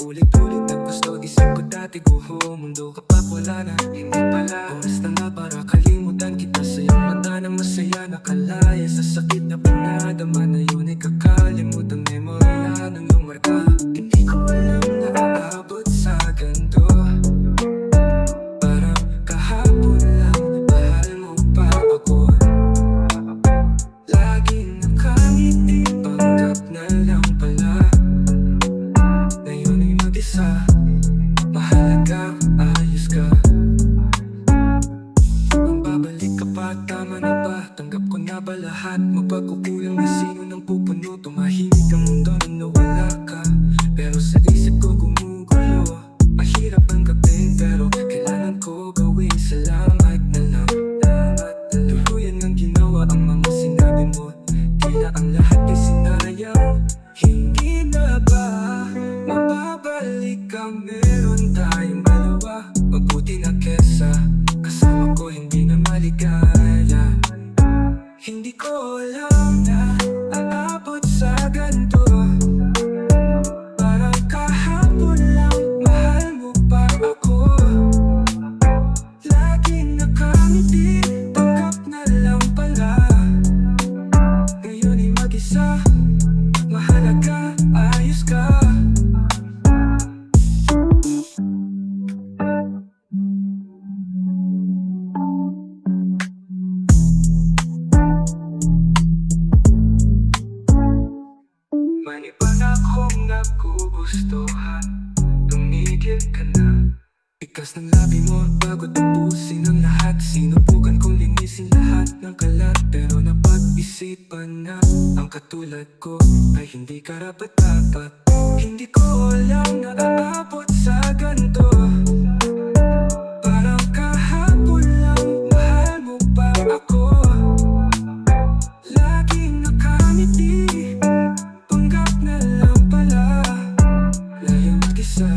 Ulit-ulit na gusto, isip ko dati guho. Mundo kapag wala na, hindi pala. Oras na nga para kalimutan kita. Sa iyong mata na masaya, nakalaya sa sakit na pinadama. Na yun ay kakalimutan, memorya ng iyong marka. Hindi ko alam na aabot sa ganito. Parang kahapon lang, mahal mo pa ako. Laging nakangiti, panggap na lang pala. Ngayon ay mag-isa, mahalaga, ayos ka. Kung babalik ka pa, tama na ba? Tanggap ko na ba lahat? Mapagkukulang na sino ng pupuno? Tumahimik ang mundo na nawala ka. Pero sa isip ko gumugulo. Mahirap ang gabing pero kailangan ko gawin. Salamat na lang. Tuluyan ng ginawa ang mga sinabi mo. Tila ang lahat ay sinayang. Hindi na ba mababalik ka? Meron tayong dalawa. Mabuti na kesa kasama ko hindi na maligaya. Hindi ko alam na aabot sa ganito. Parang kahapon lang, mahal mo pa ako. Laging nakangiti, tanggap na lang pala. Ngayon ay mag-isa, mahalaga, ayos ka. May iba na akong nagugustuhan. Tumigil ka na. Ikas ng labi mo bago tapusin ang lahat. Sinubukan kong linisin lahat ng kalat. Pero napag-isipan na ang katulad ko ay hindi karapat-dapat. Hindi ko alam na aabot sa ganito. Parang kahapon lang, mahal mo pa ako. Laging nakangiti, panggap na lang pala. Layang mag-isa.